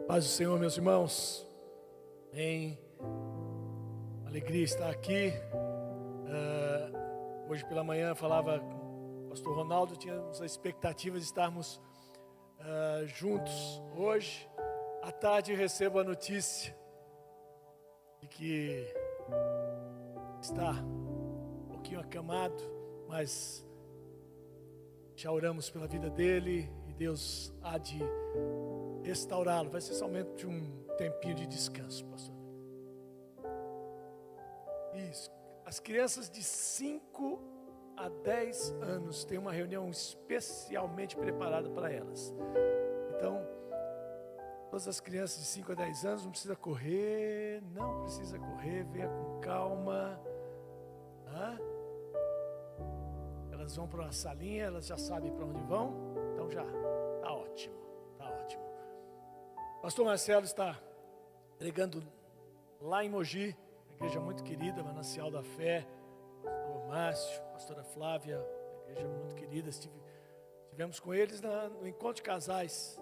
Paz do Senhor, meus irmãos. Alegria estar aqui. Hoje pela manhã falava com o pastor Ronaldo, tínhamos a expectativa de estarmos juntos. Hoje, à tarde, recebo a notícia de que está um pouquinho acamado, mas já oramos pela vida dele e Deus há de restaurá-lo. Vai ser somente um tempinho de descanso, pastor. Isso. As crianças de 5 a 10 anos têm uma reunião especialmente preparada para elas. Então, todas as crianças de 5 a 10 anos não precisa correr, venha com calma. Elas vão para uma salinha, elas já sabem para onde vão, então já está ótimo, Pastor Marcelo está pregando lá em Mogi, uma igreja muito querida, Manancial da Fé. Pastor Márcio, pastora Flávia, uma igreja muito querida. Estivemos com eles no encontro de casais,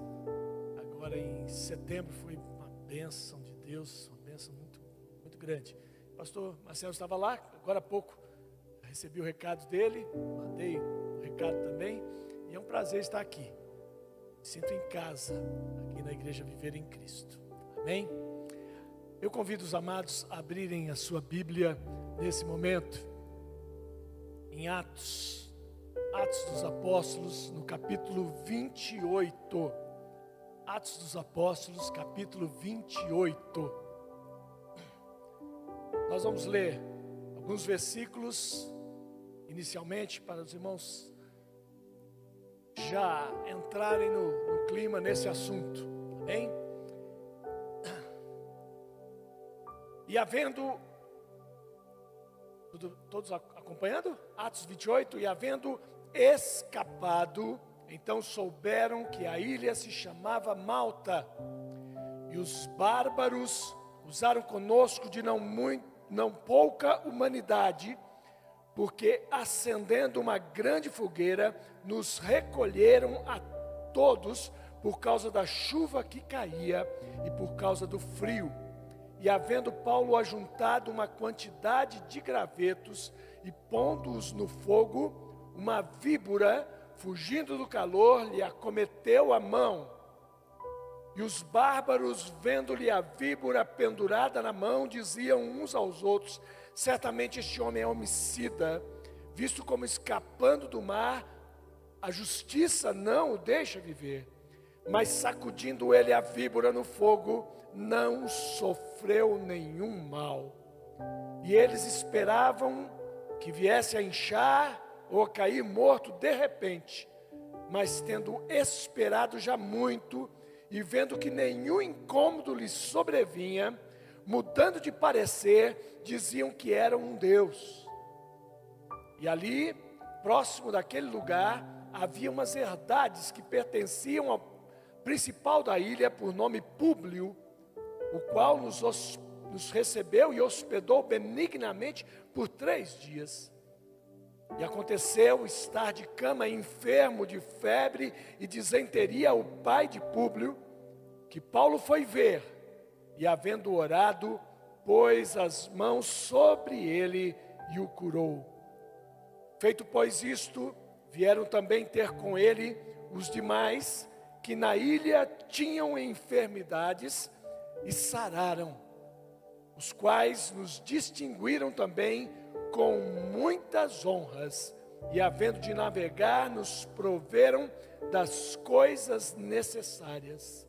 agora em setembro. Foi uma bênção de Deus, uma bênção muito, muito grande. Pastor Marcelo estava lá, agora há pouco recebi o recado dele, mandei o recado também, e é um prazer estar aqui. Me sinto em casa, aqui na Igreja Viver em Cristo. Amém? Eu convido os amados a abrirem a sua Bíblia nesse momento, em Atos dos Apóstolos, no capítulo 28. Atos dos Apóstolos, capítulo 28. Nós vamos ler alguns versículos, inicialmente, para os irmãos já entrarem no clima, nesse assunto. Amém? E havendo, todos acompanhando? Atos 28, e havendo escapado, então souberam que a ilha se chamava Malta, e os bárbaros usaram conosco de não pouca humanidade, porque acendendo uma grande fogueira, nos recolheram a todos por causa da chuva que caía e por causa do frio. E havendo Paulo ajuntado uma quantidade de gravetos e pondo-os no fogo, uma víbora, fugindo do calor, lhe acometeu a mão. E os bárbaros, vendo-lhe a víbora pendurada na mão, diziam uns aos outros: certamente este homem é homicida, visto como escapando do mar, a justiça não o deixa viver. Mas sacudindo ele a víbora no fogo, não sofreu nenhum mal. E eles esperavam que viesse a inchar ou a cair morto de repente. Mas tendo esperado já muito, e vendo que nenhum incômodo lhes sobrevinha, mudando de parecer, diziam que era um Deus. E ali, próximo daquele lugar, havia umas herdades que pertenciam ao principal da ilha, por nome Públio, o qual nos recebeu e hospedou benignamente por 3 dias. E aconteceu estar de cama enfermo de febre e disenteria o pai de Públio, que Paulo foi ver, e havendo orado, pôs as mãos sobre ele e o curou. Feito pois isto, vieram também ter com ele os demais que na ilha tinham enfermidades e sararam, os quais nos distinguiram também com muitas honras, e havendo de navegar, nos proveram das coisas necessárias.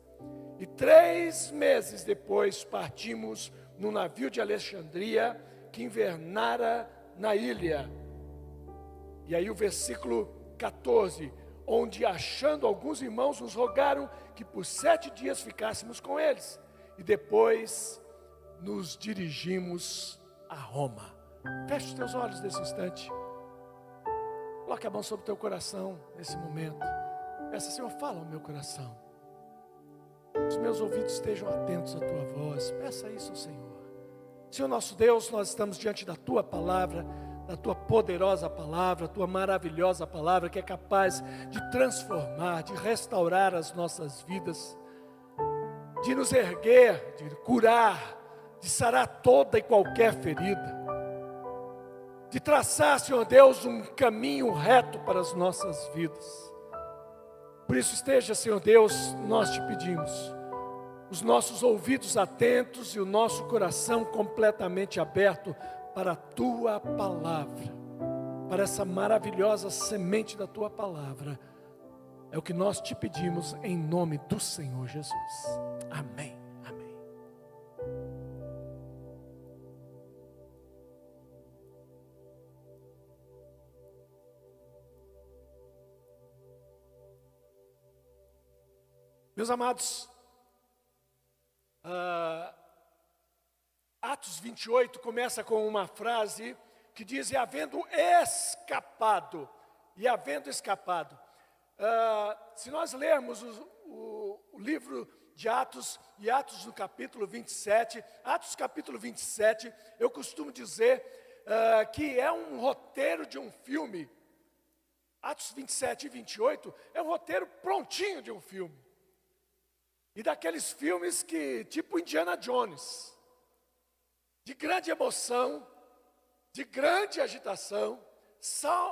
E 3 meses depois partimos no navio de Alexandria, que invernara na ilha. E aí o versículo 14, onde achando alguns irmãos nos rogaram que por 7 dias ficássemos com eles, e depois nos dirigimos a Roma. Feche os teus olhos nesse instante, coloque a mão sobre o teu coração nesse momento. Peça: Senhor, fala ao meu coração, os meus ouvidos estejam atentos à tua voz. Peça isso ao Senhor. Senhor nosso Deus, nós estamos diante da tua palavra, da tua poderosa palavra, tua maravilhosa palavra, que é capaz de transformar, de restaurar as nossas vidas. de nos erguer, de curar, de sarar toda e qualquer ferida, de traçar, Senhor Deus, um caminho reto para as nossas vidas. Por isso esteja, Senhor Deus, nós te pedimos, os nossos ouvidos atentos e o nosso coração completamente aberto para a Tua Palavra, para essa maravilhosa semente da Tua Palavra. É o que nós te pedimos em nome do Senhor Jesus. Amém. Amém. Meus amados, Atos 28 começa com uma frase que diz: e havendo escapado. Se nós lermos o livro de Atos, e Atos no capítulo 27, Atos capítulo 27, eu costumo dizer que é um roteiro de um filme. Atos 27 e 28 é um roteiro prontinho de um filme. E daqueles filmes que, tipo Indiana Jones, de grande emoção, de grande agitação.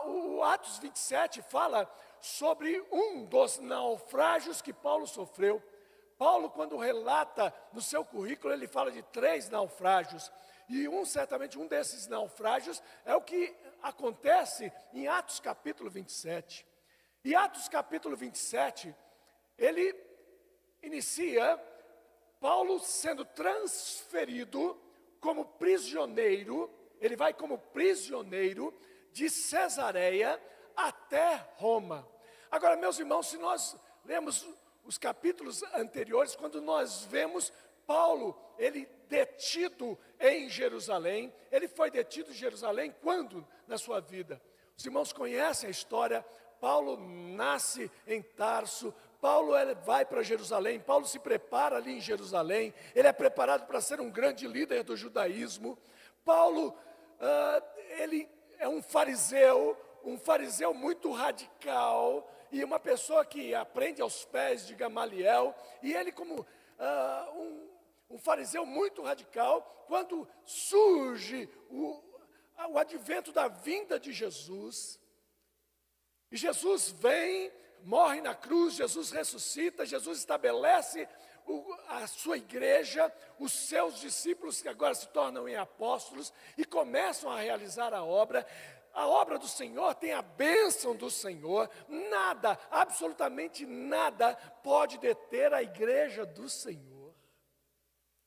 O Atos 27 fala sobre um dos naufrágios que Paulo sofreu. Paulo, quando relata no seu currículo, ele fala de 3 naufrágios. E certamente um desses naufrágios é o que acontece em Atos capítulo 27. E Atos capítulo 27, ele inicia Paulo sendo transferido como prisioneiro. Ele vai como prisioneiro de Cesareia até Roma. Agora, meus irmãos, se nós lemos os capítulos anteriores, quando nós vemos Paulo, ele detido em Jerusalém. Ele foi detido em Jerusalém quando na sua vida? Os irmãos conhecem a história. Paulo nasce em Tarso. Paulo vai para Jerusalém. Paulo se prepara ali em Jerusalém. Ele é preparado para ser um grande líder do judaísmo. Paulo, ele é um fariseu muito radical, e uma pessoa que aprende aos pés de Gamaliel. E ele, como um fariseu muito radical, quando surge o advento da vinda de Jesus, e Jesus vem, morre na cruz, Jesus ressuscita, Jesus estabelece a sua igreja, os seus discípulos que agora se tornam em apóstolos e começam a realizar a obra. A obra do Senhor tem a bênção do Senhor. Nada, absolutamente nada pode deter a igreja do Senhor.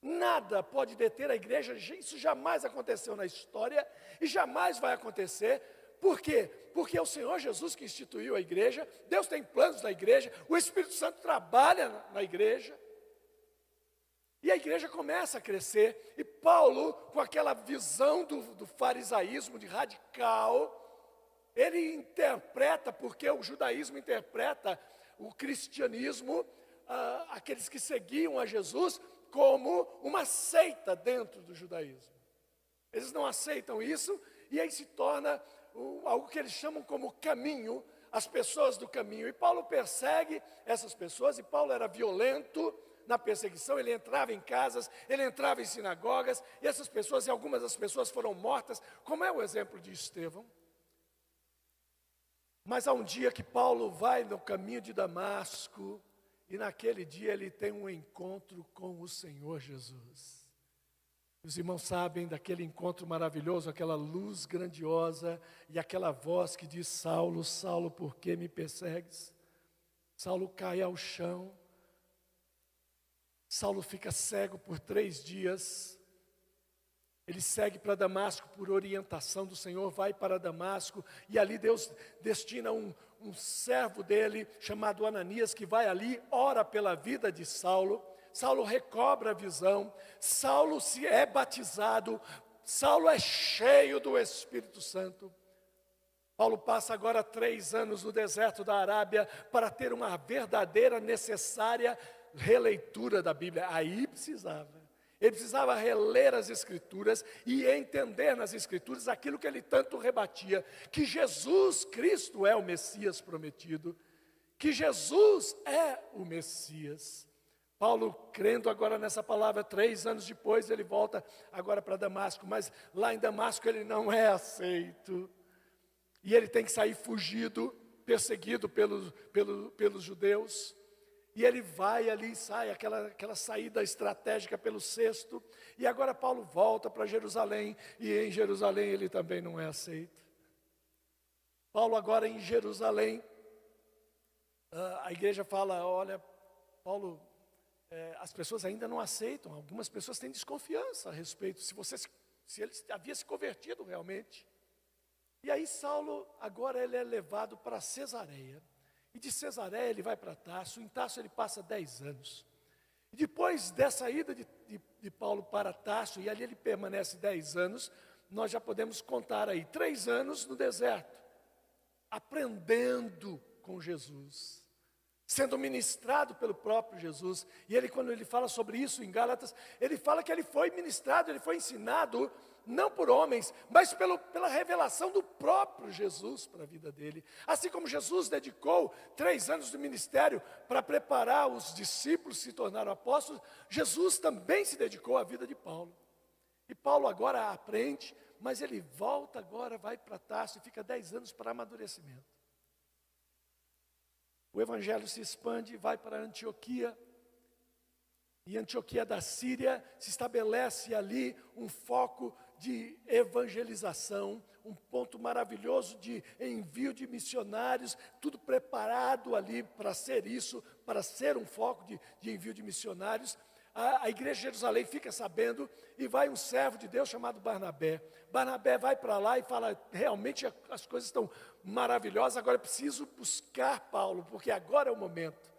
Nada pode deter a igreja. Isso jamais aconteceu na história e jamais vai acontecer. Por quê? Porque é o Senhor Jesus que instituiu a igreja. Deus tem planos na igreja. O Espírito Santo trabalha na igreja. E a igreja começa a crescer. E Paulo, com aquela visão do farisaísmo, de radical, ele interpreta, porque o judaísmo interpreta o cristianismo, aqueles que seguiam a Jesus, como uma seita dentro do judaísmo. Eles não aceitam isso, e aí se torna algo que eles chamam como caminho, as pessoas do caminho. E Paulo persegue essas pessoas, e Paulo era violento na perseguição. Ele entrava em casas, ele entrava em sinagogas, e essas pessoas, e algumas das pessoas foram mortas, como é o exemplo de Estevão. Mas há um dia que Paulo vai no caminho de Damasco, e naquele dia ele tem um encontro com o Senhor Jesus. Os irmãos sabem daquele encontro maravilhoso, aquela luz grandiosa e aquela voz que diz: Saulo, Saulo, por que me persegues? Saulo cai ao chão. Saulo fica cego por 3 dias. Ele segue para Damasco por orientação do Senhor, vai para Damasco, e ali Deus destina um servo dele, chamado Ananias, que vai ali, ora pela vida de Saulo. Saulo recobra a visão, Saulo é batizado, Saulo é cheio do Espírito Santo. Paulo passa agora 3 anos no deserto da Arábia para ter uma verdadeira, necessária releitura da Bíblia. Aí ele precisava reler as Escrituras e entender nas Escrituras aquilo que ele tanto rebatia, que Jesus Cristo é o Messias prometido, que Jesus é o Messias. Paulo, crendo agora nessa palavra, 3 anos depois, ele volta agora para Damasco, mas lá em Damasco ele não é aceito. E ele tem que sair fugido, perseguido pelos judeus. E ele vai ali, sai, aquela saída estratégica pelo cesto. E agora Paulo volta para Jerusalém, e em Jerusalém ele também não é aceito. Paulo agora em Jerusalém, a igreja fala, olha, Paulo, as pessoas ainda não aceitam, algumas pessoas têm desconfiança a respeito, se ele havia se convertido realmente. E aí Saulo, agora ele é levado para Cesareia, e de Cesareia ele vai para Tarso, em Tarso ele passa 10 anos. E depois dessa ida de Paulo para Tarso, e ali ele permanece 10 anos, nós já podemos contar aí 3 anos no deserto, aprendendo com Jesus, sendo ministrado pelo próprio Jesus. E ele, quando ele fala sobre isso em Gálatas, ele fala que ele foi ministrado, ele foi ensinado, não por homens, mas pela revelação do próprio Jesus para a vida dele. Assim como Jesus dedicou 3 anos do ministério para preparar os discípulos que se tornaram apóstolos, Jesus também se dedicou à vida de Paulo. E Paulo agora aprende, mas ele volta agora, vai para Tarso e fica 10 anos para amadurecimento. O evangelho se expande, vai para Antioquia, e Antioquia da Síria se estabelece ali um foco de evangelização, um ponto maravilhoso de envio de missionários, tudo preparado ali para ser isso, para ser um foco de envio de missionários. A igreja de Jerusalém fica sabendo, e vai um servo de Deus chamado Barnabé. Barnabé vai para lá e fala, realmente as coisas estão maravilhosas, agora eu preciso buscar Paulo, porque agora é o momento.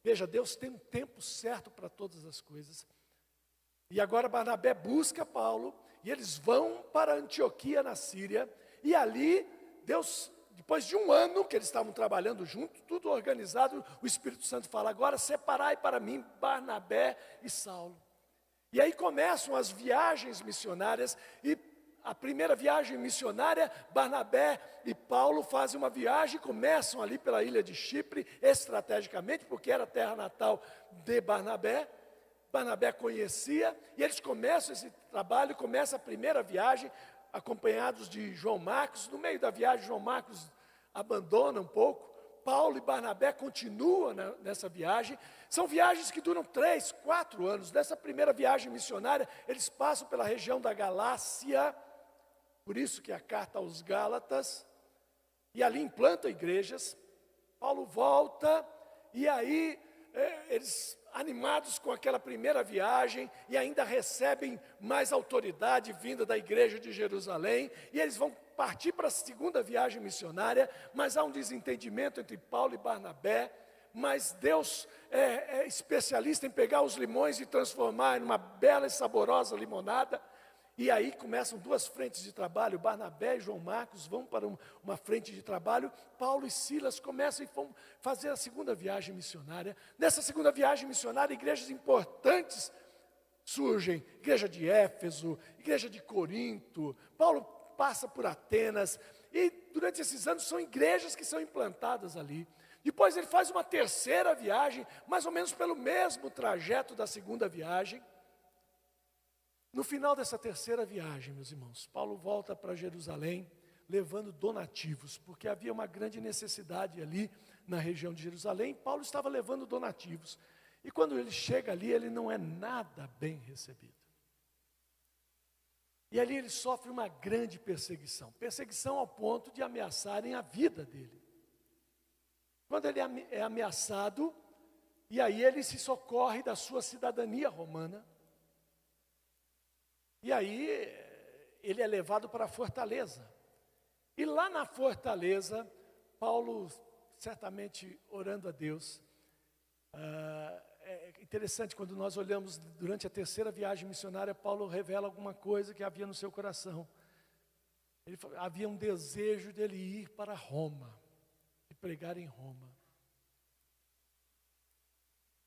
Veja, Deus tem um tempo certo para todas as coisas. E agora Barnabé busca Paulo, e eles vão para Antioquia na Síria, e ali Deus, depois de 1 ano que eles estavam trabalhando juntos, tudo organizado, o Espírito Santo fala, agora separai para mim Barnabé e Saulo. E aí começam as viagens missionárias, e a primeira viagem missionária, Barnabé e Paulo fazem uma viagem, começam ali pela ilha de Chipre, estrategicamente, porque era a terra natal de Barnabé. Barnabé conhecia, e eles começam esse trabalho, começa a primeira viagem, acompanhados de João Marcos. No meio da viagem, João Marcos abandona um pouco. Paulo e Barnabé continuam nessa viagem. São viagens que duram 3, 4 anos. Nessa primeira viagem missionária, eles passam pela região da Galácia, por isso que a carta aos Gálatas, e ali implantam igrejas. Paulo volta, e aí eles, animados com aquela primeira viagem, e ainda recebem mais autoridade vinda da igreja de Jerusalém, e eles vão partir para a segunda viagem missionária, mas há um desentendimento entre Paulo e Barnabé, mas Deus é especialista em pegar os limões e transformar em uma bela e saborosa limonada. E aí começam 2 frentes de trabalho, Barnabé e João Marcos vão para uma frente de trabalho, Paulo e Silas começam e vão fazer a segunda viagem missionária. Nessa segunda viagem missionária, igrejas importantes surgem, igreja de Éfeso, igreja de Corinto, Paulo passa por Atenas, e durante esses anos são igrejas que são implantadas ali. Depois ele faz uma terceira viagem, mais ou menos pelo mesmo trajeto da segunda viagem. No final dessa terceira viagem, meus irmãos, Paulo volta para Jerusalém, levando donativos, porque havia uma grande necessidade ali na região de Jerusalém. Paulo estava levando donativos, e quando ele chega ali, ele não é nada bem recebido. E ali ele sofre uma grande perseguição ao ponto de ameaçarem a vida dele. Quando ele é ameaçado, e aí ele se socorre da sua cidadania romana, e aí ele é levado para a fortaleza. E lá na fortaleza, Paulo, certamente orando a Deus, é interessante quando nós olhamos durante a terceira viagem missionária, Paulo revela alguma coisa que havia no seu coração. Havia um desejo dele ir para Roma, de pregar em Roma.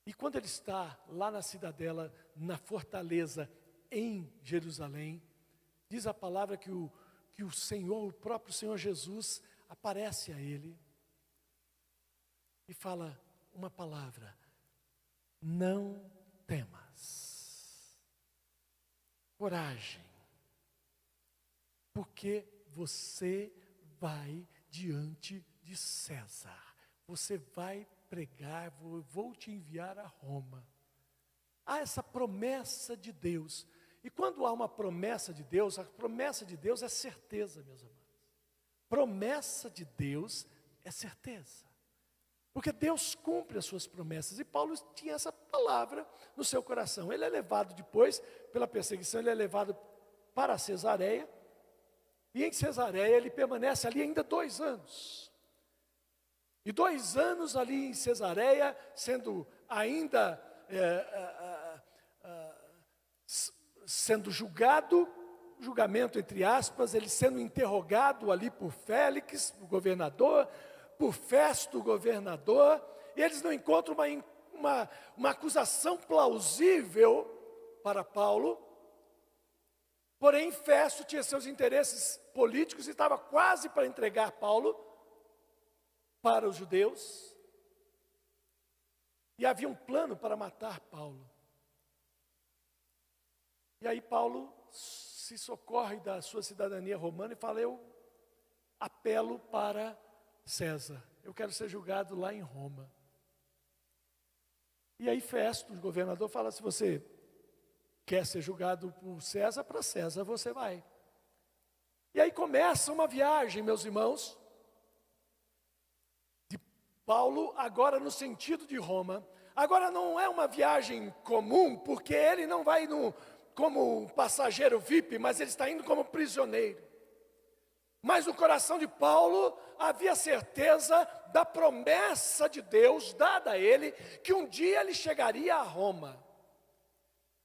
E quando ele está lá na cidadela, na fortaleza, em Jerusalém, diz a palavra que o Senhor, o próprio Senhor Jesus, aparece a ele e fala uma palavra: não temas. Coragem, porque você vai diante de César. Você vai pregar, vou te enviar a Roma. Há essa promessa de Deus. E quando há uma promessa de Deus, a promessa de Deus é certeza, meus amados. Promessa de Deus é certeza. Porque Deus cumpre as suas promessas. E Paulo tinha essa palavra no seu coração. Ele é levado depois, pela perseguição, ele é levado para Cesareia. E em Cesareia ele permanece ali ainda 2 anos. E 2 anos ali em Cesareia, sendo ainda sendo julgamento entre aspas, ele sendo interrogado ali por Félix, o governador, por Festo, o governador, e eles não encontram uma acusação plausível para Paulo. Porém, Festo tinha seus interesses políticos e estava quase para entregar Paulo para os judeus. E havia um plano para matar Paulo. E aí Paulo se socorre da sua cidadania romana e fala: eu apelo para César, eu quero ser julgado lá em Roma. E aí Festo, o governador, fala: se você quer ser julgado por César, para César você vai. E aí começa uma viagem, meus irmãos, de Paulo, agora no sentido de Roma. Agora não é uma viagem comum, porque ele não vai como um passageiro VIP, mas ele está indo como prisioneiro. Mas no coração de Paulo havia certeza da promessa de Deus dada a ele, que um dia ele chegaria a Roma.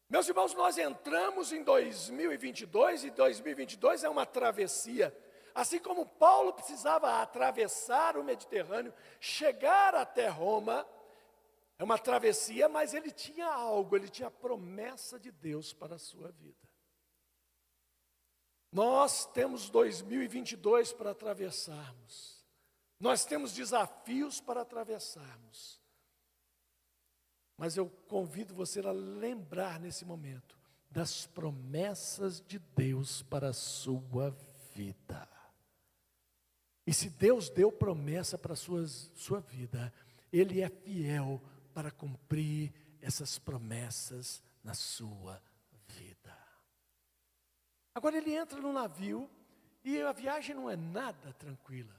Meus irmãos, nós entramos em 2022 e 2022 é uma travessia. Assim como Paulo precisava atravessar o Mediterrâneo, chegar até Roma, é uma travessia, mas ele tinha algo, ele tinha a promessa de Deus para a sua vida. Nós temos 2022 para atravessarmos. Nós temos desafios para atravessarmos. Mas eu convido você a lembrar nesse momento das promessas de Deus para a sua vida. E se Deus deu promessa para a sua vida, Ele é fiel para cumprir essas promessas na sua vida. Agora ele entra no navio e a viagem não é nada tranquila.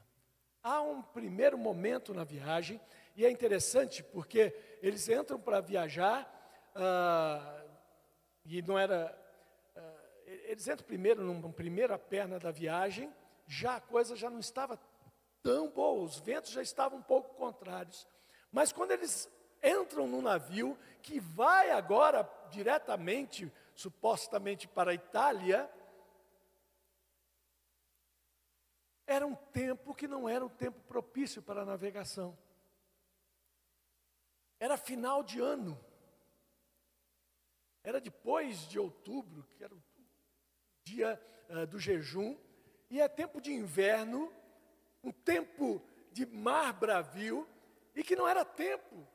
Há um primeiro momento na viagem, e é interessante porque eles entram para viajar, e não era... eles entram primeiro, numa primeira perna da viagem, já a coisa já não estava tão boa, os ventos já estavam um pouco contrários. Mas quando eles entram no navio, que vai agora diretamente, supostamente para a Itália, era um tempo que não era um tempo propício para a navegação. Era final de ano. Era depois de outubro, que era o dia do jejum, e é tempo de inverno, um tempo de mar bravio, e que não era tempo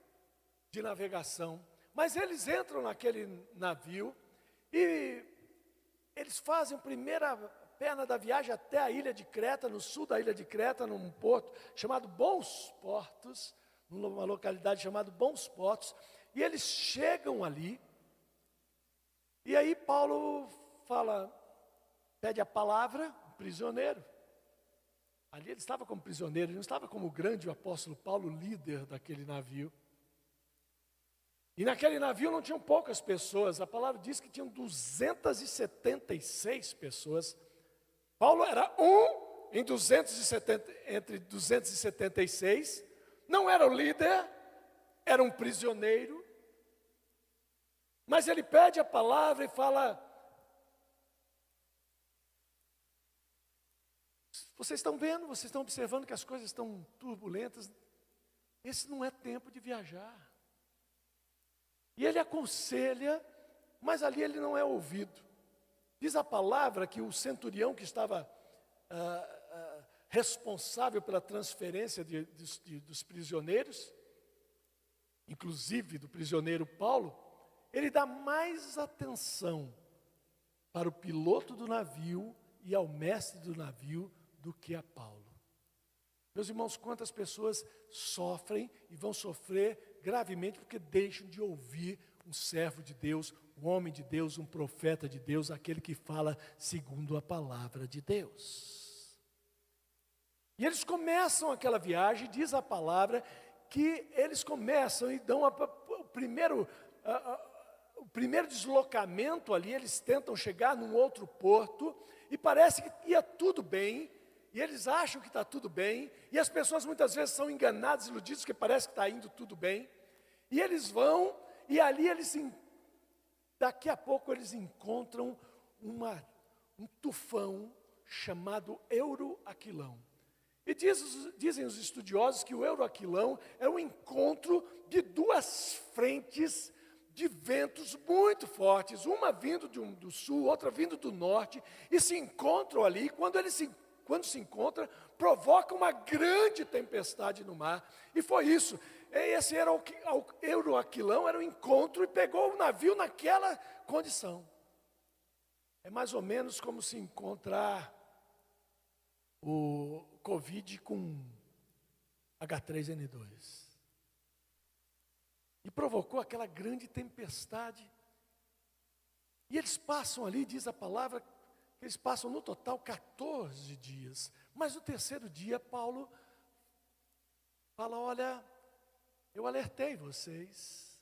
de navegação. Mas eles entram naquele navio, e eles fazem a primeira perna da viagem até a ilha de Creta, no sul da ilha de Creta, num porto chamado Bons Portos, numa localidade chamada Bons Portos, e eles chegam ali, e aí Paulo pede a palavra, o prisioneiro. Ali ele estava como prisioneiro, ele não estava como o grande apóstolo Paulo, líder daquele navio. E naquele navio não tinham poucas pessoas, a palavra diz que tinham 276 pessoas. Paulo era entre 276, não era o líder, era um prisioneiro, mas ele pede a palavra e fala: vocês estão vendo, vocês estão observando que as coisas estão turbulentas, esse não é tempo de viajar. E ele aconselha, mas ali ele não é ouvido. Diz a palavra que o centurião que estava responsável pela transferência dos prisioneiros, inclusive do prisioneiro Paulo, ele dá mais atenção para o piloto do navio e ao mestre do navio do que a Paulo. Meus irmãos, quantas pessoas sofrem e vão sofrer gravemente porque deixam de ouvir um servo de Deus, um homem de Deus, um profeta de Deus, aquele que fala segundo a palavra de Deus. E eles começam aquela viagem, diz a palavra, que eles começam e dão o primeiro deslocamento ali, eles tentam chegar num outro porto, e parece que ia tudo bem, e eles acham que está tudo bem, e as pessoas muitas vezes são enganadas, iludidas, que parece que está indo tudo bem, e eles vão, e ali daqui a pouco eles encontram um tufão chamado Euroaquilão. E dizem os estudiosos que o Euroaquilão é um encontro de duas frentes de ventos muito fortes, uma vindo do sul, outra vindo do norte, e se encontram ali. Quando se encontram, provoca uma grande tempestade no mar. E foi isso. Esse era o Euroaquilão, era o encontro, e pegou o navio naquela condição. É mais ou menos como se encontrar o Covid com H3N2. E provocou aquela grande tempestade. E eles passam ali, diz a palavra, que eles passam no total 14 dias. Mas no terceiro dia, Paulo fala: olha, eu alertei vocês.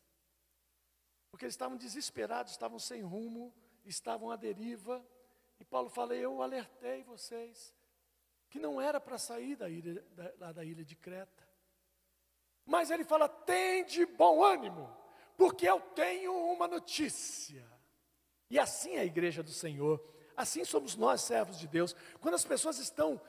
Porque eles estavam desesperados, estavam sem rumo, estavam à deriva. E Paulo fala: eu alertei vocês, que não era para sair lá da ilha de Creta. Mas ele fala: tende bom ânimo, porque eu tenho uma notícia. E assim é a igreja do Senhor, assim somos nós, servos de Deus. Quando as pessoas estão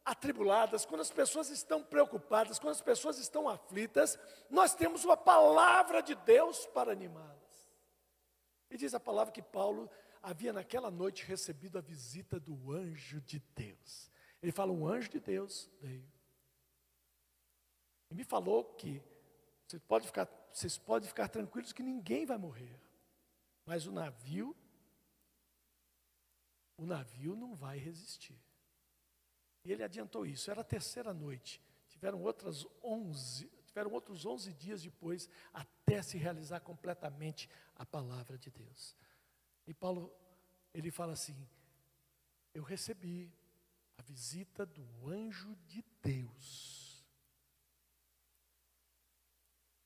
atribuladas, quando as pessoas estão preocupadas, quando as pessoas estão aflitas, nós temos uma palavra de Deus para animá-las. E diz a palavra que Paulo havia naquela noite recebido a visita do anjo de Deus. Ele fala: um anjo de Deus veio e me falou que vocês podem ficar tranquilos que ninguém vai morrer, mas o navio não vai resistir. E ele adiantou isso. Era a terceira noite. Tiveram outros 11 dias depois até se realizar completamente a palavra de Deus. E Paulo, ele fala assim: eu recebi a visita do anjo de Deus,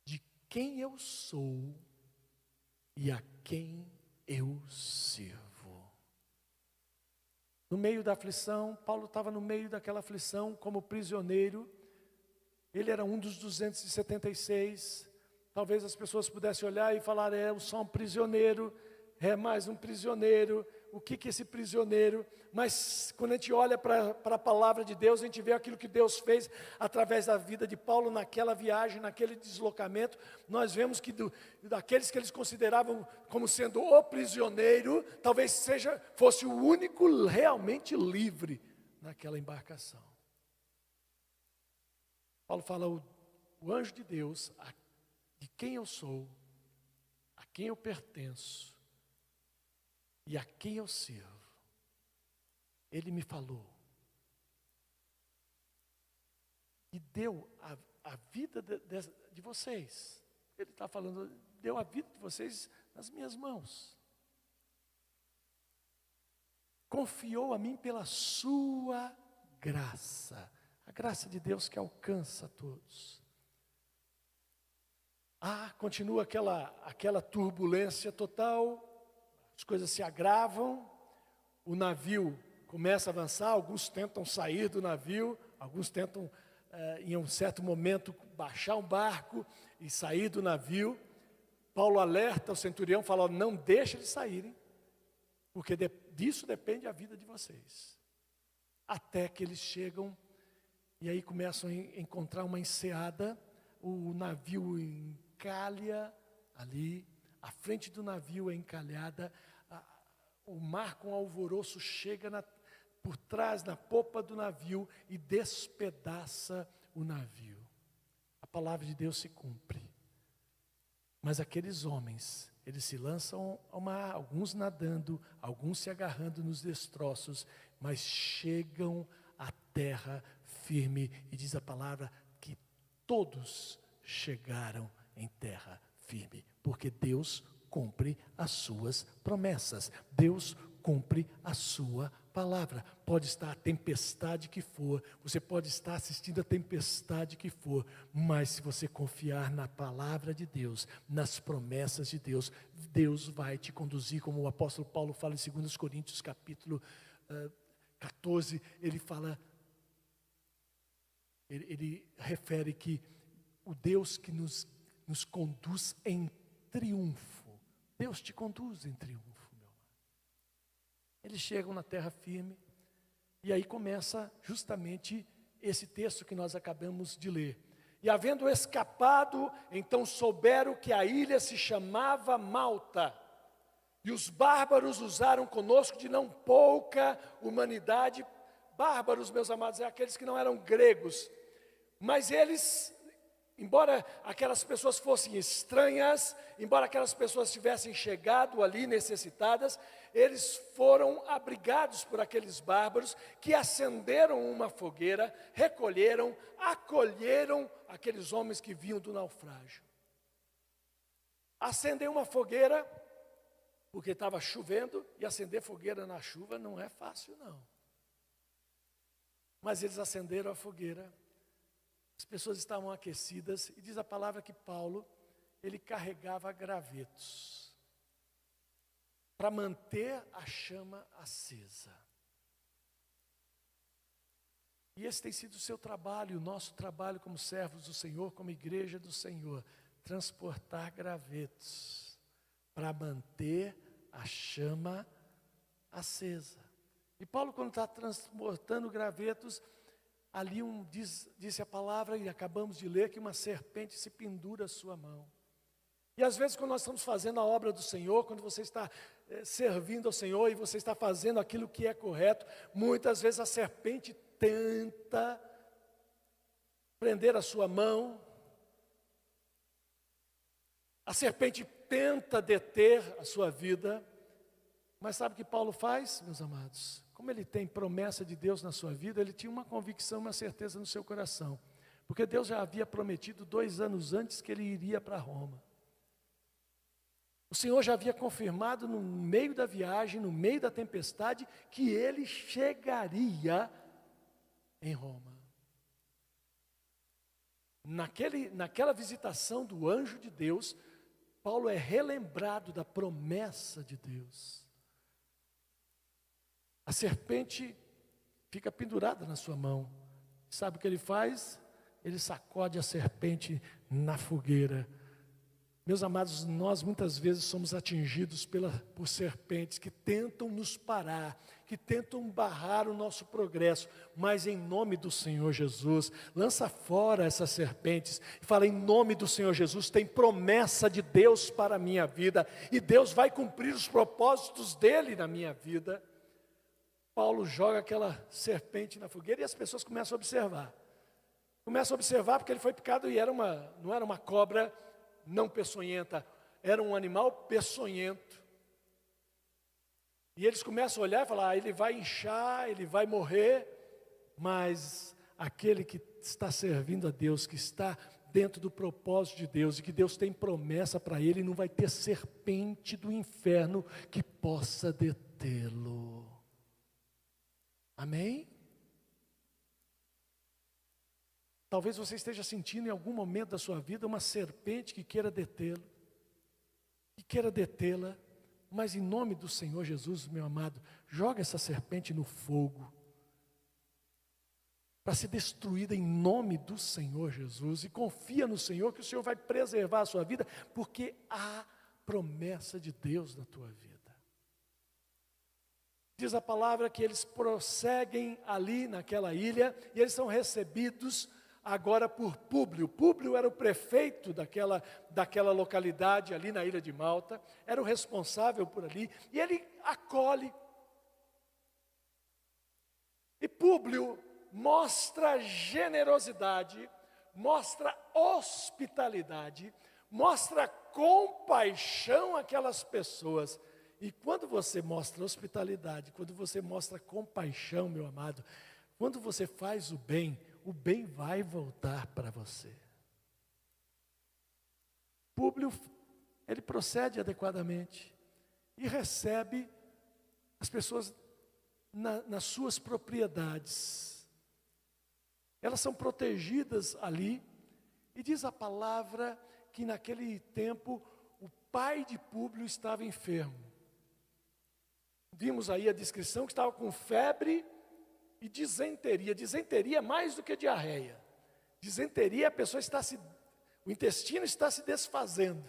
de quem eu sou e a quem eu sirvo. No meio da aflição, Paulo estava no meio daquela aflição como prisioneiro. Ele era um dos 276. Talvez as pessoas pudessem olhar e falar: eu sou um prisioneiro, é mais um prisioneiro. O que é esse prisioneiro? Mas quando a gente olha para a palavra de Deus, a gente vê aquilo que Deus fez através da vida de Paulo naquela viagem, naquele deslocamento. Nós vemos que daqueles que eles consideravam como sendo o prisioneiro, talvez fosse o único realmente livre naquela embarcação. Paulo fala: o anjo de Deus, de quem eu sou, a quem eu pertenço e a quem eu sirvo, ele me falou e deu a vida de vocês. Ele está falando: deu a vida de vocês nas minhas mãos. Confiou a mim pela sua graça. A graça de Deus que alcança a todos. Continua aquela turbulência total. As coisas se agravam, o navio começa a avançar, alguns tentam sair do navio, alguns tentam, em um certo momento, baixar um barco e sair do navio. Paulo alerta o centurião, fala: não deixe eles saírem, porque disso depende a vida de vocês. Até que eles chegam, e aí começam a encontrar uma enseada, o navio encalha ali. A frente do navio é encalhada, o mar com alvoroço chega por trás, na popa do navio, e despedaça o navio. A palavra de Deus se cumpre. Mas aqueles homens, eles se lançam ao mar, alguns nadando, alguns se agarrando nos destroços, mas chegam à terra firme, e diz a palavra que todos chegaram em terra firme, porque Deus cumpre as suas promessas, Deus cumpre a sua palavra. Pode estar a tempestade que for, você pode estar assistindo a tempestade que for, mas se você confiar na palavra de Deus, nas promessas de Deus, Deus vai te conduzir, como o apóstolo Paulo fala em 2 Coríntios capítulo 14, ele fala, ele refere que o Deus que nos conduz em triunfo, Deus te conduz em triunfo. Eles chegam na terra firme, e aí começa justamente esse texto que nós acabamos de ler. E havendo escapado, então souberam que a ilha se chamava Malta, e os bárbaros usaram conosco de não pouca humanidade. Bárbaros, meus amados, é aqueles que não eram gregos, mas eles, embora aquelas pessoas fossem estranhas, embora aquelas pessoas tivessem chegado ali necessitadas, eles foram abrigados por aqueles bárbaros que acenderam uma fogueira, recolheram, acolheram aqueles homens que vinham do naufrágio. Acender uma fogueira, porque estava chovendo, e acender fogueira na chuva não é fácil não. Mas eles acenderam a fogueira, as pessoas estavam aquecidas, e diz a palavra que Paulo, ele carregava gravetos, para manter a chama acesa. E esse tem sido o seu trabalho, o nosso trabalho como servos do Senhor, como igreja do Senhor, transportar gravetos, para manter a chama acesa. E Paulo, quando está transportando gravetos, ali disse a palavra, e acabamos de ler, que uma serpente se pendura à sua mão. E às vezes quando nós estamos fazendo a obra do Senhor, quando você está servindo ao Senhor e você está fazendo aquilo que é correto, muitas vezes a serpente tenta prender a sua mão, a serpente tenta deter a sua vida, mas sabe o que Paulo faz, meus amados? Como ele tem promessa de Deus na sua vida, ele tinha uma convicção, uma certeza no seu coração, porque Deus já havia prometido 2 anos antes que ele iria para Roma. O Senhor já havia confirmado no meio da viagem, no meio da tempestade, que ele chegaria em Roma. Naquela visitação do anjo de Deus, Paulo é relembrado da promessa de Deus. A serpente fica pendurada na sua mão. Sabe o que ele faz? Ele sacode a serpente na fogueira. Meus amados, nós muitas vezes somos atingidos por serpentes que tentam nos parar, que tentam barrar o nosso progresso, mas em nome do Senhor Jesus, lança fora essas serpentes e fala: em nome do Senhor Jesus, tem promessa de Deus para a minha vida, e Deus vai cumprir os propósitos dele na minha vida. Paulo joga aquela serpente na fogueira e as pessoas começam a observar. Começam a observar porque ele foi picado e não era uma cobra não peçonhenta, era um animal peçonhento. E eles começam a olhar e falar: ele vai inchar, ele vai morrer. Mas aquele que está servindo a Deus, que está dentro do propósito de Deus, e que Deus tem promessa para ele, não vai ter serpente do inferno que possa detê-lo. Amém? Talvez você esteja sentindo em algum momento da sua vida uma serpente que queira detê-lo, que queira detê-la, mas em nome do Senhor Jesus, meu amado, joga essa serpente no fogo, para ser destruída em nome do Senhor Jesus, e confia no Senhor, que o Senhor vai preservar a sua vida, porque há promessa de Deus na tua vida. Diz a palavra que eles prosseguem ali naquela ilha, e eles são recebidos agora por Públio. Públio era o prefeito daquela localidade ali na ilha de Malta, era o responsável por ali, e ele acolhe. E Públio mostra generosidade, mostra hospitalidade, mostra compaixão àquelas pessoas. E quando você mostra hospitalidade, quando você mostra compaixão, meu amado, quando você faz o bem vai voltar para você. Públio, ele procede adequadamente e recebe as pessoas nas suas propriedades. Elas são protegidas ali, e diz a palavra que naquele tempo o pai de Públio estava enfermo. Vimos aí a descrição que estava com febre e disenteria. Disenteria é mais do que diarreia. Disenteria, o intestino está se desfazendo.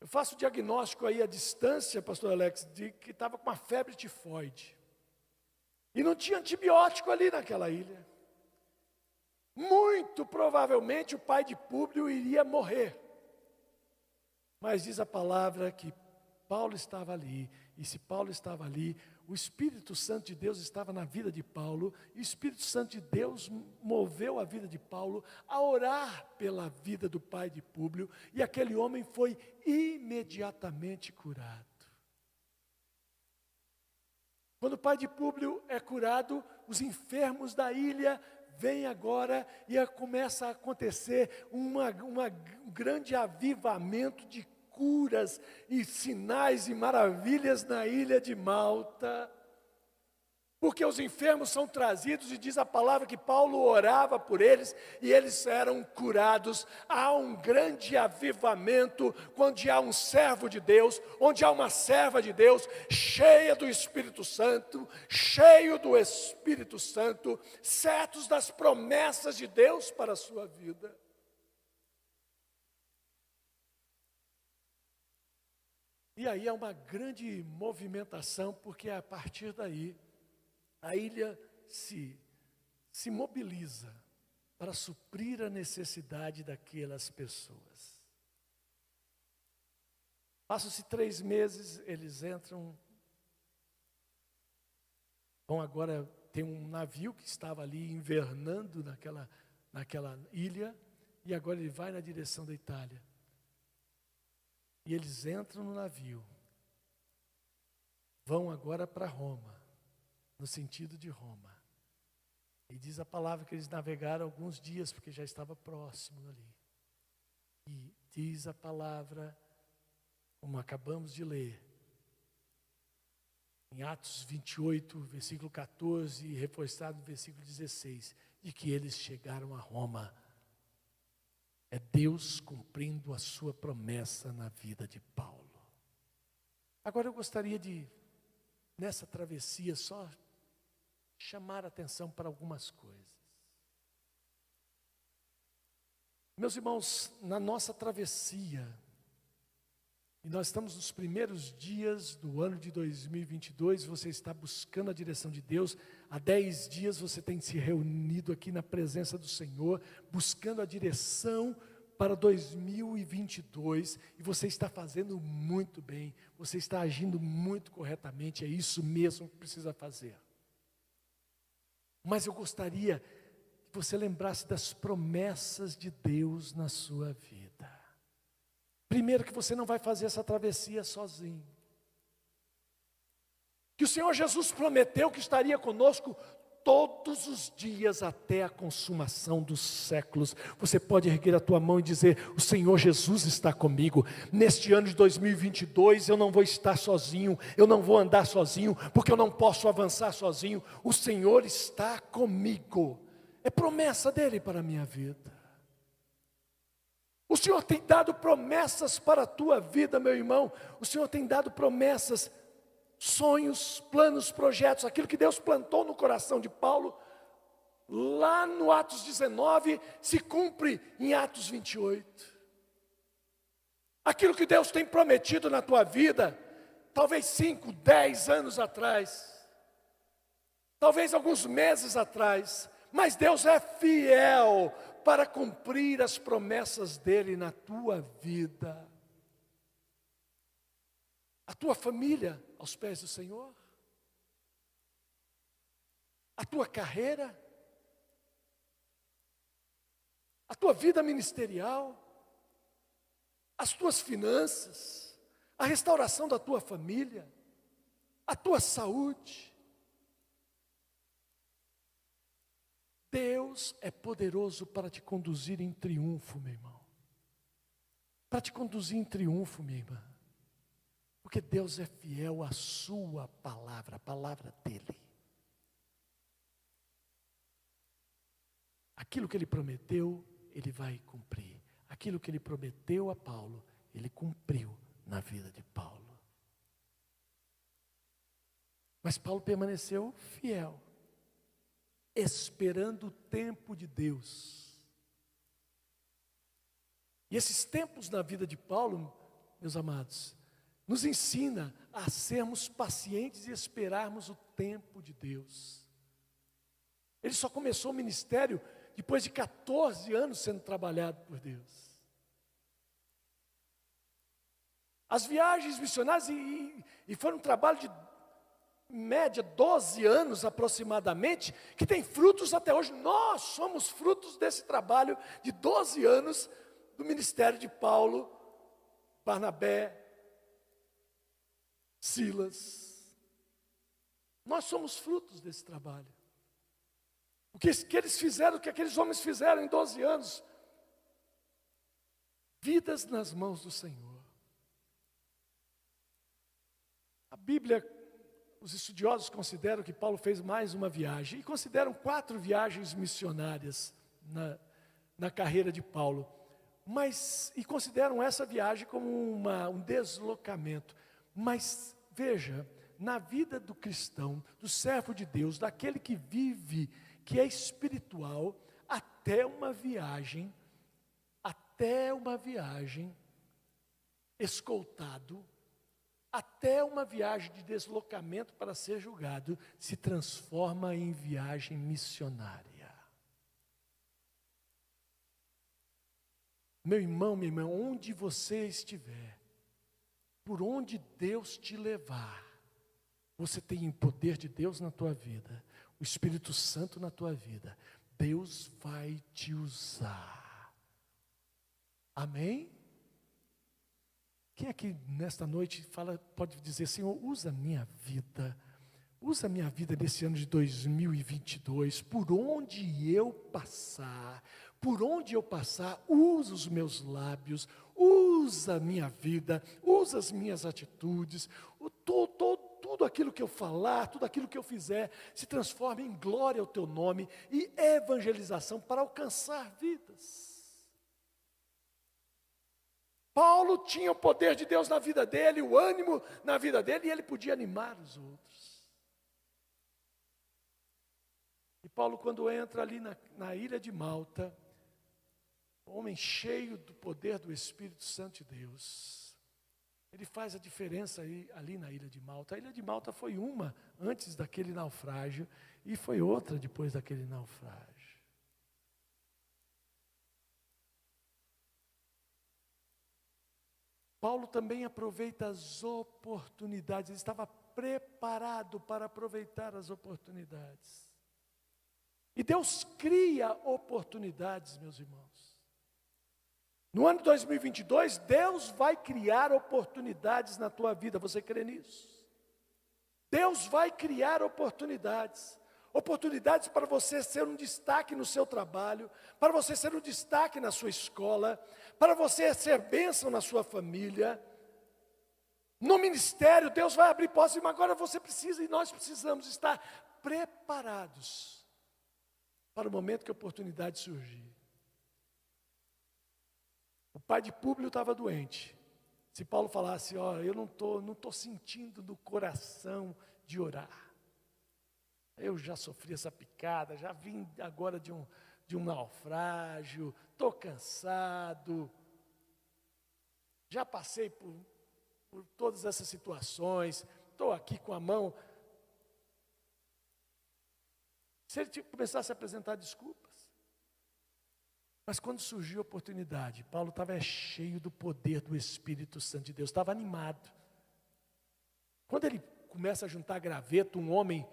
Eu faço diagnóstico aí à distância, pastor Alex, de que estava com uma febre tifoide. E não tinha antibiótico ali naquela ilha. Muito provavelmente o pai de Públio iria morrer. Mas diz a palavra que Paulo estava ali, e se Paulo estava ali, o Espírito Santo de Deus estava na vida de Paulo, e o Espírito Santo de Deus moveu a vida de Paulo a orar pela vida do pai de Públio, e aquele homem foi imediatamente curado. Quando o pai de Públio é curado, os enfermos da ilha vêm agora e começa a acontecer um grande avivamento de curas e sinais e maravilhas na ilha de Malta. Porque os enfermos são trazidos, e diz a palavra que Paulo orava por eles, e eles eram curados. Há um grande avivamento, onde há um servo de Deus, onde há uma serva de Deus, cheia do Espírito Santo, cheio do Espírito Santo, certos das promessas de Deus para a sua vida. E aí há uma grande movimentação, porque a partir daí, a ilha se mobiliza para suprir a necessidade daquelas pessoas. Passam-se 3 meses, eles entram, vão agora, tem um navio que estava ali invernando naquela ilha, e agora ele vai na direção da Itália. E eles entram no navio, vão agora para Roma, no sentido de Roma. E diz a palavra que eles navegaram alguns dias, porque já estava próximo ali. E diz a palavra, como acabamos de ler, em Atos 28, versículo 14, e reforçado no versículo 16, de que eles chegaram a Roma. É Deus cumprindo a sua promessa na vida de Paulo. Agora eu gostaria de, nessa travessia, só chamar a atenção para algumas coisas. Meus irmãos, na nossa travessia, e nós estamos nos primeiros dias do ano de 2022, você está buscando a direção de Deus. Há 10 dias você tem se reunido aqui na presença do Senhor, buscando a direção para 2022, e você está fazendo muito bem, você está agindo muito corretamente, é isso mesmo que precisa fazer. Mas eu gostaria que você lembrasse das promessas de Deus na sua vida. Primeiro, que você não vai fazer essa travessia sozinho. Que o Senhor Jesus prometeu que estaria conosco todos os dias até a consumação dos séculos. Você pode erguer a tua mão e dizer: o Senhor Jesus está comigo. Neste ano de 2022 eu não vou estar sozinho, eu não vou andar sozinho, porque eu não posso avançar sozinho. O Senhor está comigo. É promessa dele para a minha vida. O Senhor tem dado promessas para a tua vida, meu irmão. O Senhor tem dado promessas, sonhos, planos, projetos. Aquilo que Deus plantou no coração de Paulo, lá no Atos 19, se cumpre em Atos 28. Aquilo que Deus tem prometido na tua vida, talvez 5, 10 anos atrás, talvez alguns meses atrás, mas Deus é fiel para cumprir as promessas dele na tua vida. A tua família aos pés do Senhor, a tua carreira, a tua vida ministerial, as tuas finanças, a restauração da tua família, a tua saúde. Deus é poderoso para te conduzir em triunfo, meu irmão. Para te conduzir em triunfo, minha irmã. Porque Deus é fiel à sua palavra, a palavra dele. Aquilo que ele prometeu, ele vai cumprir. Aquilo que ele prometeu a Paulo, ele cumpriu na vida de Paulo. Mas Paulo permaneceu fiel, esperando o tempo de Deus. E esses tempos na vida de Paulo, meus amados, nos ensina a sermos pacientes e esperarmos o tempo de Deus. Ele só começou o ministério depois de 14 anos sendo trabalhado por Deus. As viagens missionárias, e foi um trabalho de média 12 anos aproximadamente, que tem frutos até hoje. Nós somos frutos desse trabalho de 12 anos do ministério de Paulo, Barnabé, Silas. Nós somos frutos desse trabalho. O que eles fizeram, o que aqueles homens fizeram em 12 anos, vidas nas mãos do Senhor. A Bíblia, os estudiosos consideram que Paulo fez mais uma viagem, e consideram 4 viagens missionárias na carreira de Paulo, e consideram essa viagem como um deslocamento. Mas veja, na vida do cristão, do servo de Deus, daquele que vive, que é espiritual, até uma viagem escoltado, até uma viagem de deslocamento para ser julgado, se transforma em viagem missionária. Meu irmão, minha irmã, onde você estiver, por onde Deus te levar, você tem o poder de Deus na tua vida, o Espírito Santo na tua vida. Deus vai te usar. Amém? Quem aqui nesta noite pode dizer: Senhor, usa a minha vida nesse ano de 2022, por onde eu passar, usa os meus lábios, usa a minha vida, usa as minhas atitudes, tudo aquilo que eu falar, tudo aquilo que eu fizer, se transforma em glória ao teu nome e evangelização para alcançar vidas. Paulo tinha o poder de Deus na vida dele, o ânimo na vida dele, e ele podia animar os outros. E Paulo, quando entra ali na ilha de Malta, homem cheio do poder do Espírito Santo de Deus, ele faz a diferença ali na ilha de Malta. A ilha de Malta foi uma antes daquele naufrágio, e foi outra depois daquele naufrágio. Paulo também aproveita as oportunidades, ele estava preparado para aproveitar as oportunidades. E Deus cria oportunidades, meus irmãos. No ano de 2022, Deus vai criar oportunidades na tua vida, você crê nisso? Deus vai criar oportunidades para você ser um destaque no seu trabalho, para você ser um destaque na sua escola, para você ser bênção na sua família. No ministério, Deus vai abrir portas, mas agora você precisa, e nós precisamos estar preparados para o momento que a oportunidade surgir. O pai de Públio estava doente. Se Paulo falasse: eu não tô sentindo no coração de orar. Eu já sofri essa picada, já vim agora de um naufrágio, estou cansado, já passei por todas essas situações, estou aqui com a mão. Se ele começasse a apresentar desculpas. Mas quando surgiu a oportunidade, Paulo estava cheio do poder do Espírito Santo de Deus, estava animado. Quando ele começa a juntar graveto, um homem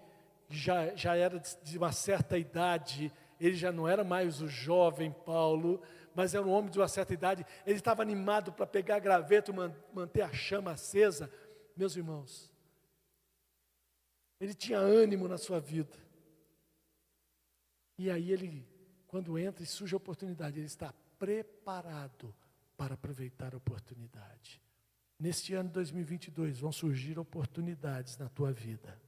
já era de uma certa idade, ele já não era mais o jovem Paulo, mas era um homem de uma certa idade. Ele estava animado para pegar graveto, manter a chama acesa. Meus irmãos, ele tinha ânimo na sua vida. E aí ele, quando entra e surge a oportunidade, ele está preparado para aproveitar a oportunidade. Neste ano de 2022 vão surgir oportunidades na tua vida.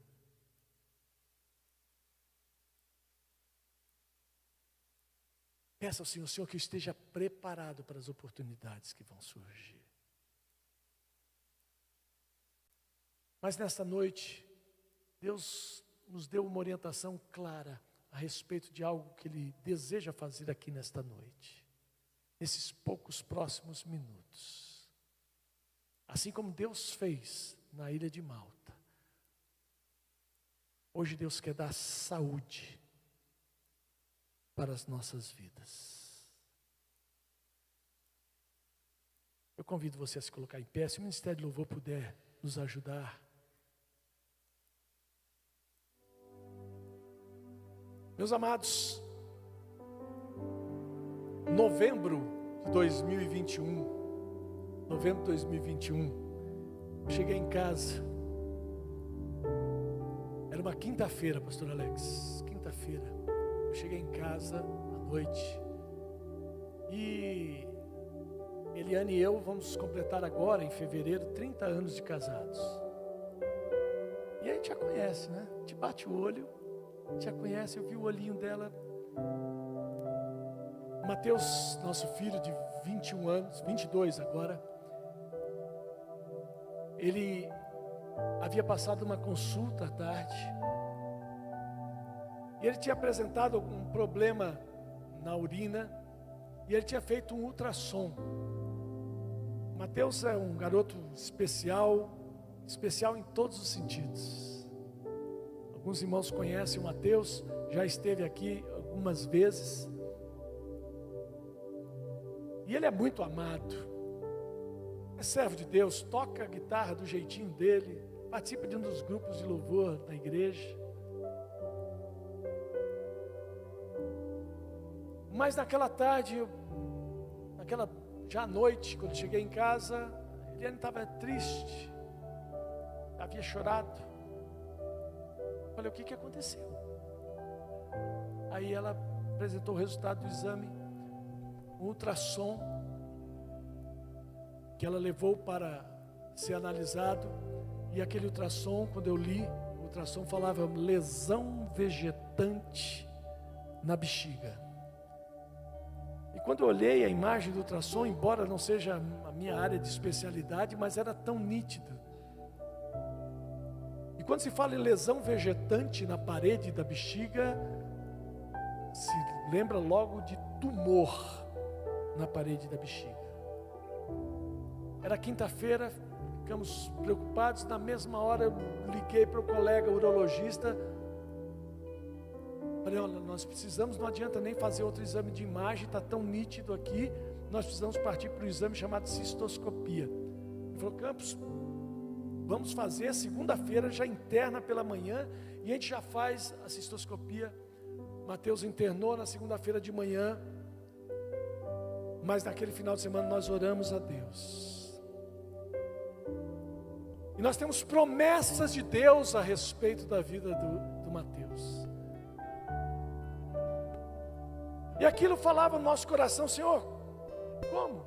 Peça ao Senhor que eu esteja preparado para as oportunidades que vão surgir. Mas nesta noite, Deus nos deu uma orientação clara a respeito de algo que Ele deseja fazer aqui nesta noite, nesses poucos próximos minutos. Assim como Deus fez na ilha de Malta, hoje Deus quer dar saúde para as nossas vidas. Eu convido você a se colocar em pé, se o Ministério de Louvor puder nos ajudar. Meus amados, novembro de 2021, eu cheguei em casa, era uma quinta-feira, pastor Alex, quinta-feira, eu cheguei em casa à noite, e Eliane e eu vamos completar agora, em fevereiro, 30 anos de casados, e a gente já conhece, né? A gente bate o olho, a gente já conhece, eu vi o olhinho dela. Mateus, nosso filho de 21 anos, 22 agora, ele havia passado uma consulta à tarde, e ele tinha apresentado algum problema na urina, e ele tinha feito um ultrassom. Mateus é um garoto especial em todos os sentidos. Alguns irmãos conhecem o Mateus, já esteve aqui algumas vezes. E ele é muito amado. É servo de Deus, toca a guitarra do jeitinho dele, participa de um dos grupos de louvor da igreja. Mas naquela tarde, já à noite, quando cheguei em casa, Eliane estava triste, havia chorado. Falei, o que aconteceu? Aí ela apresentou o resultado do exame, um ultrassom, que ela levou para ser analisado, e aquele ultrassom, quando eu li, o ultrassom falava lesão vegetante na bexiga. E quando eu olhei a imagem do ultrassom, embora não seja a minha área de especialidade, mas era tão nítido. E quando se fala em lesão vegetante na parede da bexiga, se lembra logo de tumor na parede da bexiga. Era quinta-feira, ficamos preocupados. Na mesma hora eu liguei para o colega urologista. Falei, olha, nós precisamos, não adianta nem fazer outro exame de imagem, está tão nítido aqui, nós precisamos partir para um exame chamado cistoscopia. Ele falou, Campos, vamos fazer segunda-feira, já interna pela manhã, e a gente já faz a cistoscopia. Mateus internou na segunda-feira de manhã, mas naquele final de semana nós oramos a Deus. E nós temos promessas de Deus a respeito da vida do Mateus. E aquilo falava no nosso coração, Senhor, como?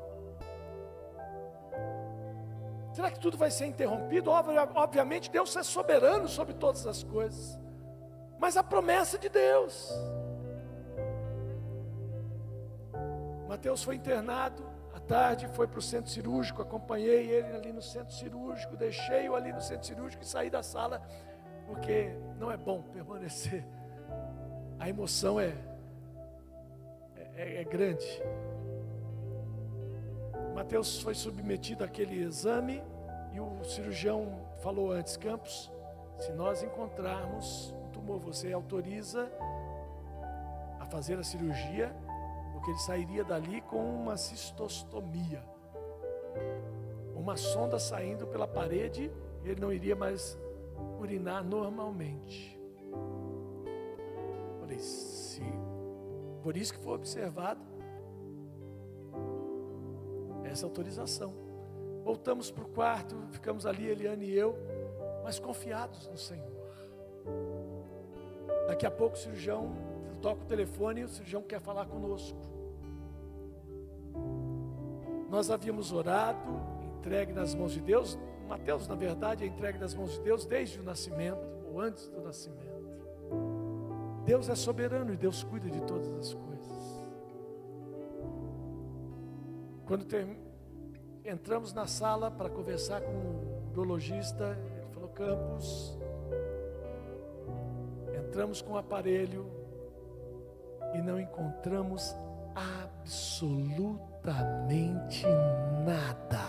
Será que tudo vai ser interrompido? Obviamente Deus é soberano sobre todas as coisas, mas a promessa de Deus. Mateus foi internado à tarde, foi para o centro cirúrgico, acompanhei ele ali no centro cirúrgico, deixei-o ali no centro cirúrgico e saí da sala, porque não é bom permanecer, a emoção é grande. Mateus foi submetido àquele exame e o cirurgião falou antes, Campos, se nós encontrarmos um tumor, você autoriza a fazer a cirurgia, porque ele sairia dali com uma cistostomia, uma sonda saindo pela parede, ele não iria mais urinar normalmente. Falei, se por isso que foi observado, essa autorização. Voltamos para o quarto, ficamos ali, Eliane e eu, mas confiados no Senhor. Daqui a pouco o cirurgião toca o telefone e o cirurgião quer falar conosco. Nós havíamos orado, entregue nas mãos de Deus. Mateus, na verdade, é entregue nas mãos de Deus desde o nascimento, ou antes do nascimento. Deus é soberano e Deus cuida de todas as coisas. Quando entramos na sala para conversar com o urologista, ele falou: Campos, entramos com o aparelho e não encontramos absolutamente nada.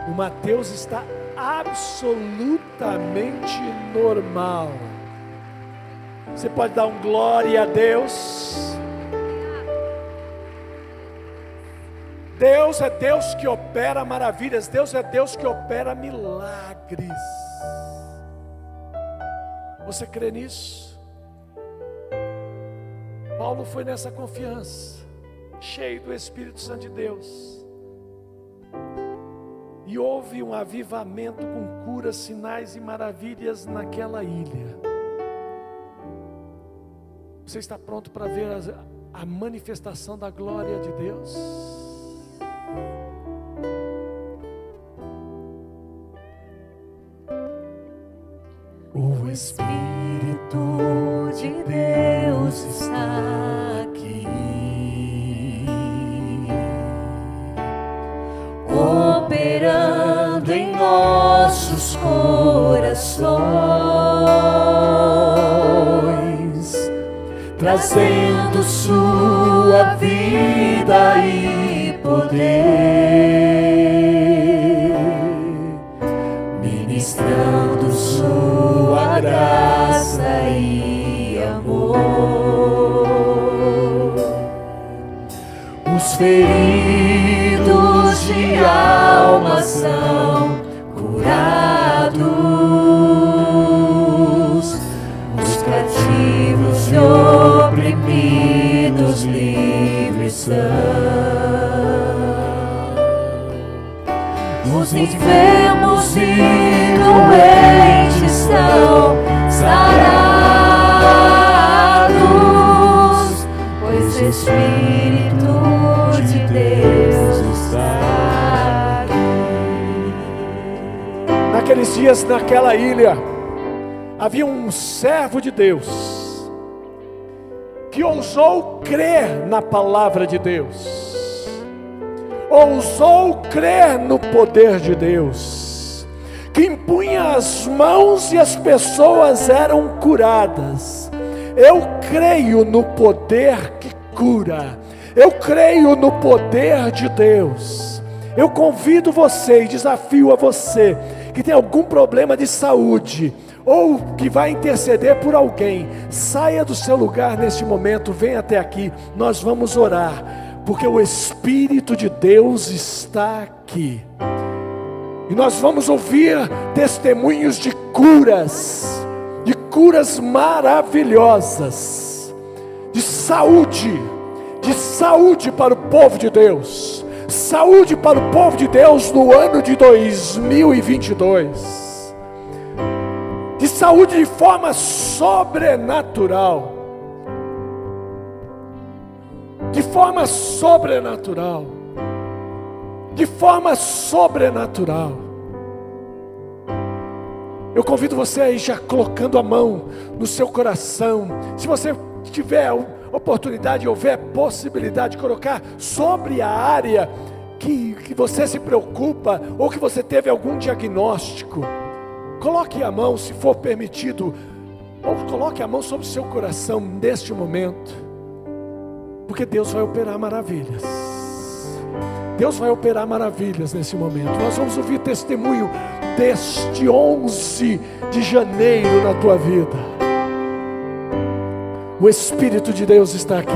O Mateus está absolutamente normal. Você pode dar um glória a Deus? Deus é Deus que opera maravilhas. Deus é Deus que opera milagres. Você crê nisso? Paulo foi nessa confiança, cheio do Espírito Santo de Deus. E houve um avivamento com curas, sinais e maravilhas naquela ilha. Você está pronto para ver a manifestação da glória de Deus? O Espírito de Deus está aqui, operando em nossos corações, trazendo sua vida e poder, ministrando sua graça e amor. Os feridos de alma são curados, os cativos e oprimidos livres são, os enfermos e doentes são sarados, pois o Espírito de Deus está aqui. Naqueles dias, naquela ilha, havia um servo de Deus que ousou crer na palavra de Deus, ousou crer no poder de Deus, que impunha as mãos e as pessoas eram curadas. Eu creio no poder que cura, eu creio no poder de Deus. Eu convido você e desafio a você que tem algum problema de saúde, ou que vai interceder por alguém, saia do seu lugar neste momento, venha até aqui, nós vamos orar, porque o Espírito de Deus está aqui, e nós vamos ouvir testemunhos de curas maravilhosas, de saúde para o povo de Deus, saúde para o povo de Deus no ano de 2022, de saúde de forma sobrenatural, de forma sobrenatural, de forma sobrenatural. Eu convido você aí já colocando a mão no seu coração, se você tiver oportunidade, houver possibilidade de colocar sobre a área que você se preocupa, ou que você teve algum diagnóstico, coloque a mão, se for permitido, ou coloque a mão sobre o seu coração neste momento, porque Deus vai operar maravilhas. Deus vai operar maravilhas nesse momento. Nós vamos ouvir testemunho deste 11 de janeiro na tua vida. O Espírito de Deus está aqui.